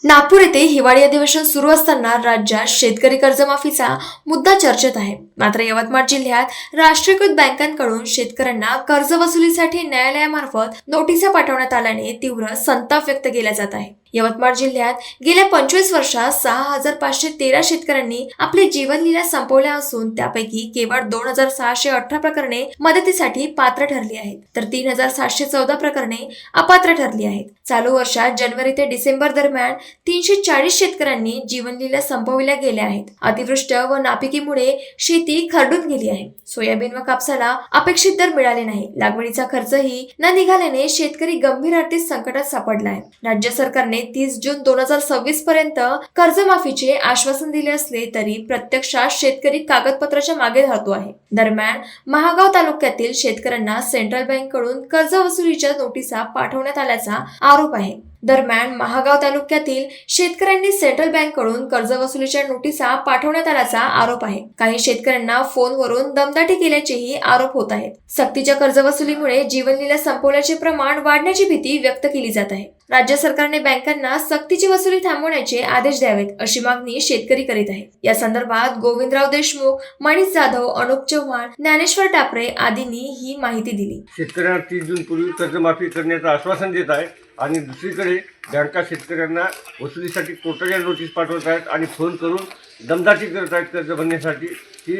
नागपूर येथे हिवाळी अधिवेशन सुरू असताना राज्यात शेतकरी कर्जमाफीचा मुद्दा चर्चेत आहे. मात्र यवतमाळ जिल्ह्यात राष्ट्रीयकृत बँकांकडून शेतकऱ्यांना कर्ज वसुलीसाठी न्यायालयामार्फत नोटिसा पाठवण्यात आल्याने तीव्र संताप व्यक्त केला जात आहे. यवतमाळ जिल्ह्यात गेल्या 25 वर्षात 6513 शेतकऱ्यांनी आपली जीवनलीला संपवल्या असून त्यापैकी केवळ 2618 प्रकरणे मदतीसाठी पात्र ठरली आहेत, तर 3714 प्रकरणे अपात्र ठरली आहेत. चालू वर्षात जानेवारी ते डिसेंबर दरम्यान 340 शेतकऱ्यांनी जीवनलीला संपविल्या गेल्या आहेत. अतिवृष्टी व नापिकीमुळे शेती खरडून गेली आहे. सोयाबीन व कापसाला अपेक्षित दर मिळाले नाही. लागवडीचा खर्चही न निघाल्याने शेतकरी गंभीर आर्थिक संकटात सापडला आहे. राज्य सरकारने 30 जून 2026 पर्यंत कर्जमाफीचे आश्वासन दिले असले तरी प्रत्यक्षात शेतकरी कागदपत्राच्या मागे धावतो आहे. दरम्यान महागाव तालुक्यातील शेतकऱ्यांना सेंट्रल बँकेकडून कर्ज वसुलीच्या नोटिसा पाठवण्यात आल्याचा आरोप आहे. दरम्यान महागाव तालुक्यातील शेतकऱ्यांनी सेंट्रल बँकेकडून कर्ज वसुलीच्या नोटिसा पाठवण्यात आल्याचा आरोप आहे. काही शेतकऱ्यांना फोनवरून दमदाटी केल्याचेही आरोप होत आहेत. सक्तीच्या कर्ज वसुलीमुळे जीवनलीला संपवण्याचे प्रमाण वाढण्याची भीती व्यक्त केली जात आहे. राज्य सरकारने बँकांना सक्तीची वसुली थांबवण्याचे आदेश द्यावेत अशी मागणी शेतकरी करीत आहे. या संदर्भात गोविंदराव देशमुख, मनीष जाधव, अनुप चव्हाण, ज्ञानेश्वर टापरे आदींनी ही माहिती दिली. शेतकऱ्यांना 30 जून पूर्वी कर्जमाफी करण्याचं आश्वासन देत आहे आणि दुसरीकडे बँका शेतकऱ्यांना वसुलीसाठी कोर्टाच्या नोटीस पाठवत आहेत आणि फोन करून दमदाटी करत आहेत कर्ज भरण्यासाठी. ही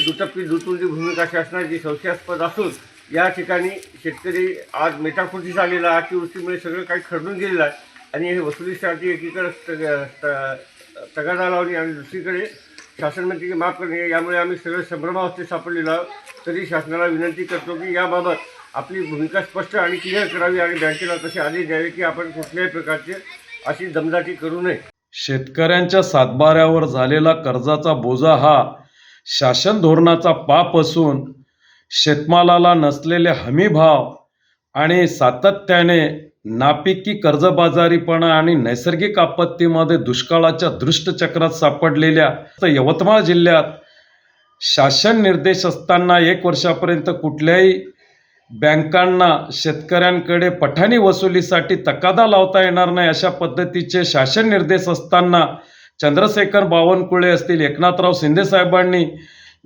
दुटप्पी दुतोंडी भूमिका शासनाची संशयास्पद असून या ठिकाणी शेतकरी आज मेटाकुटीस आलेला आहे. अतिवृष्टीमुळे सगळं काही खरडून गेलेलं आहे आणि हे वसुलीसाठी एकीकडे तगादा लावणे आणि दुसरीकडे शासन म्हणते की माफ करणे, यामुळे आम्ही सगळं संभ्रमावस्थेत सापडलेलो आहोत. तरी शासनाला विनंती करतो की याबाबत आपली भूमिका स्पष्ट आणि क्लिअर करावी आणि बँकेला तसे आदेश द्यावे की आपण कुठल्याही प्रकारचे अशी दमदाटी करू नये. शेतकऱ्यांच्या सातबाऱ्यावर झालेला कर्जाचा बोजा हा शासन धोरणाचा पाप असून शेतमालाला नसलेले हमीभाव आणि सातत्याने नापिकी कर्जबाजारीपणा आणि नैसर्गिक आपत्तीमध्ये दुष्काळाच्या दृष्टचक्रात सापडलेल्या यवतमाळ जिल्ह्यात शासन निर्देश असताना 1 वर्षापर्यंत कुठल्याही बँकांना शेतकऱ्यांकडे पठाणी वसुलीसाठी तकादा लावता येणार नाही अशा पद्धतीचे शासन निर्देश असताना चंद्रशेखर बावनकुळे असतील, एकनाथराव शिंदे साहेबांनी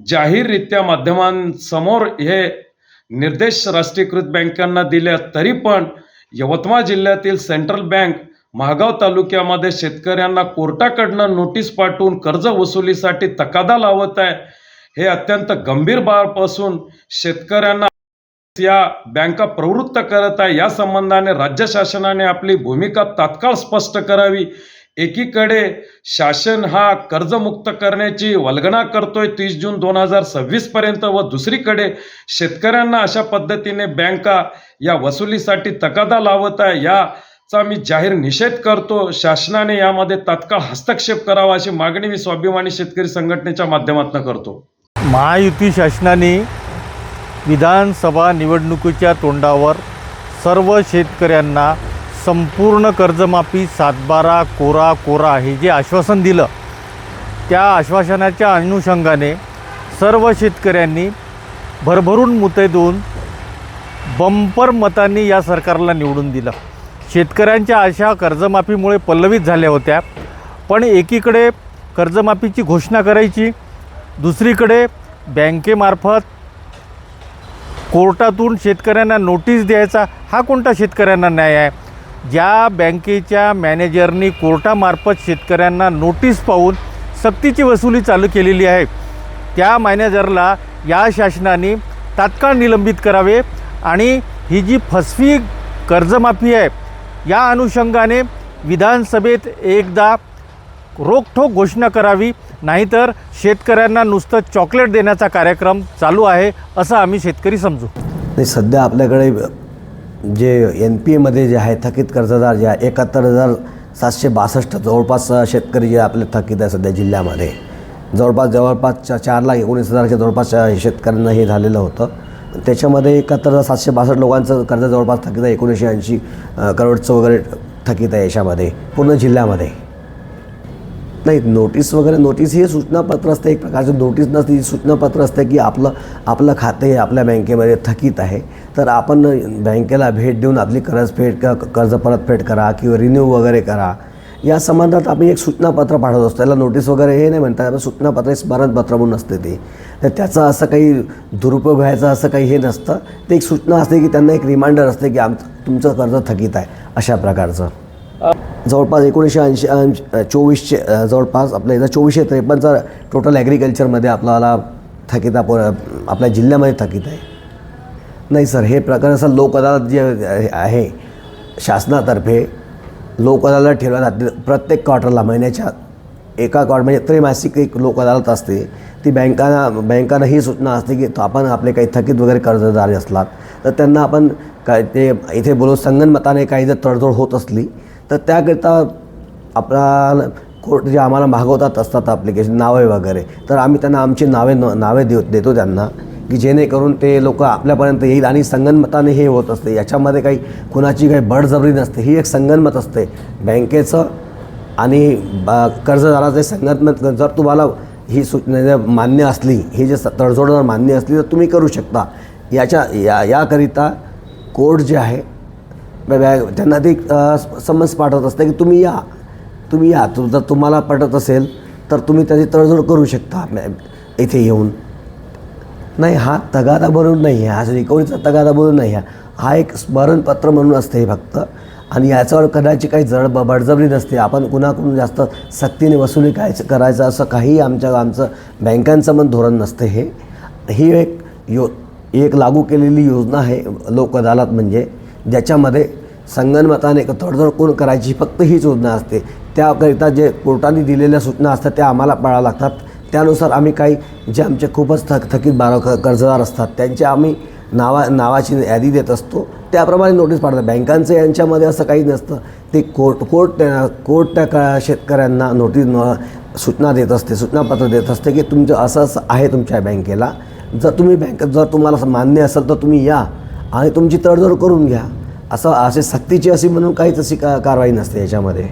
जाहीररित्या माध्यमांसमोर हे निर्देश राष्ट्रीयकृत बँकांना दिले, तरी पण यवतमाळ जिल्ह्यातील सेंट्रल बँक महागाव तालुक्यामध्ये शेतकऱ्यांना कोर्टाकडनं नोटीस पाठवून कर्ज वसुलीसाठी तकादा लावत आहे. हे अत्यंत गंभीर बाब असून शेतकऱ्यांना या बँका प्रवृत्त करत आहे. या संबंधाने राज्य शासनाने आपली भूमिका तात्काळ स्पष्ट करावी. एकीकडे शासन हा कर्जमुक्त करण्याची वल्गना करतोय 30 जून 2026 पर्यंत व दुसरीकडे शेतकऱ्यांना अशा पद्धतीने बँका या वसुलीसाठी तकादा लावत आहे. याचा मी जाहीर निषेध करतो. शासनाने यामध्ये तात्काळ हस्तक्षेप करावा अशी मागणी मी स्वाभिमानी शेतकरी संघटनेच्या माध्यमातून करतो. महायुती शासनाने विधानसभा निवडणुकीच्या तोंडावर सर्व शेतकऱ्यांना संपूर्ण कर्जमाफी 7/12 कोरा हे जे आश्वासन दिलं, त्या आश्वासनाच्या अनुषंगाने सर्व शेतकऱ्यांनी भरभरून मते देऊन बंपर मतांनी या सरकारला निवडून दिलं. शेतकऱ्यांच्या आशा कर्जमाफीमुळे पल्लवित झाल्या होत्या, पण एकीकडे कर्जमाफीची घोषणा करायची, दुसरीकडे बँकेमार्फत कोर्टातून शेतकऱ्यांना नोटीस द्यायचा. हा कोणता शेतकऱ्यांना न्याय आहे? ज्या बँकेच्या मॅनेजरनी कोर्टामार्फत शेतकऱ्यांना नोटीस पाहून सक्तीची वसुली चालू केलेली आहे, त्या मॅनेजरला या शासनाने तात्काळ निलंबित करावे आणि ही जी फसवी कर्जमाफी आहे या अनुषंगाने विधानसभेत एकदा रोखठोक घोषणा करावी, नाहीतर शेतकऱ्यांना नुसतं चॉकलेट देण्याचा कार्यक्रम चालू आहे असं आम्ही शेतकरी समजू. नाही, सध्या आपल्याकडे जे NPAमध्ये जे आहे थकीत कर्जदार जे आहे 71,762 जवळपास शेतकरी जे आपले थकीत आहे सध्या जिल्ह्यामध्ये. जवळपास 4,19,000च्या जवळपास शेतकऱ्यांना हे झालेलं होतं. त्याच्यामध्ये 71,762 लोकांचं कर्ज जवळपास थकीत आहे. 1980 करोडचं वगैरे थकीत आहे याच्यामध्ये पूर्ण जिल्ह्यामध्ये. नाही, नोटीस हे सूचनापत्र असते, एक प्रकारचं नोटीस नसते, ही सूचनापत्र असते की आपलं खाते आपल्या बँकेमध्ये थकीत आहे, तर आपण बँकेला भेट देऊन आपली कर्ज परतफेड करा किंवा रिन्यू वगैरे करा. या संबंधात आम्ही एक सूचनापत्र पाठवत असतो. त्याला नोटीस वगैरे हे नाही म्हणतात, आपण सूचनापत्र स्मरणपत्र म्हणून असते ते. तर त्याचा असं काही दुरुपयोग व्हायचा असं काही हे नसतं. ते एक सूचना असते की त्यांना एक रिमाइंडर असते की तुमचं कर्ज थकीत आहे अशा प्रकारचं. जवळपास 1924 जवळपास आपल्या इथं 2453चा टोटल ॲग्रिकल्चरमध्ये आपल्याला थकीत आपल्या जिल्ह्यामध्ये थकीत आहे. नाही सर, हे प्रकार असं लोक अदालत जे आहे शासनातर्फे लोक अदालत ठेवण्यात जाते. प्रत्येक क्वार्टरला महिन्याच्या एका म्हणजे त्रैमासिक एक लोक अदालत असते. ती बँकांना ही सूचना असते की आपण आपले काही थकीत वगैरे कर्जदार असलात तर त्यांना आपण काय ते इथे बोलून संगनमताने काही जर तडजोड होत असली तर त्याकरिता आपला कोर्ट जे आम्हाला मागवतात असतात ॲप्लिकेशन नावे वगैरे, तर आम्ही त्यांना आमची नावे देतो त्यांना की जेणेकरून ते लोक आपल्यापर्यंत येईल. आणि संगनमताने हे होत असते. याच्यामध्ये काही कुणाची काही बळजबरी नसते. ही एक संगनमत असते बँकेचं आणि कर्जदाराचे संगनमत. जर तुम्हाला ही सूचना मान्य असली, ही जे तडजोड मान्य असली तर तुम्ही करू शकता. याकरिता कोर्ट जे आहे त्यांना ते समन्स पाठवत असते की तुम्ही या जर तुम्हाला पटत असेल तर तुम्ही त्याची तडजोड करू शकता इथे येऊन. नाही, हा तगादा बनवून नाही आहे, हा रिकव्हरीचा तगादा बनवून नाही आहे. हा एक स्मरणपत्र म्हणून असते फक्त. आणि याच्यावर कदाचित काही बळजबरी नसते. आपण कुणाकडून जास्त सक्तीने वसुली करायचं असं काही आमचं बँकांचं पण धोरण नसते. ही एक लागू केलेली योजना आहे लोक अदालत, म्हणजे ज्याच्यामध्ये संगनमताने तडजोड कोण करायची फक्त हीच योजना असते. त्याकरिता जे कोर्टाने दिलेल्या सूचना असतात त्या आम्हाला पाळाव्या लागतात. त्यानुसार आम्ही काही जे आमचे खूपच थकीत कर्जदार असतात त्यांचे आम्ही नावाची यादी देत असतो. त्याप्रमाणे नोटीस पाठवतात. बँकांचं यांच्यामध्ये असं काही नसतं. ते कोर्ट त्या शेतकऱ्यांना सूचना देत असते, सूचनापत्र देत असते की तुमचं असं आहे तुमच्या बँकेला. जर तुम्हाला मान्य असेल तर तुम्ही या आणि तुमची तडजोड करून घ्या. असे सक्तीची अशी म्हणून काहीच अशी कारवाई नसते याच्यामध्ये.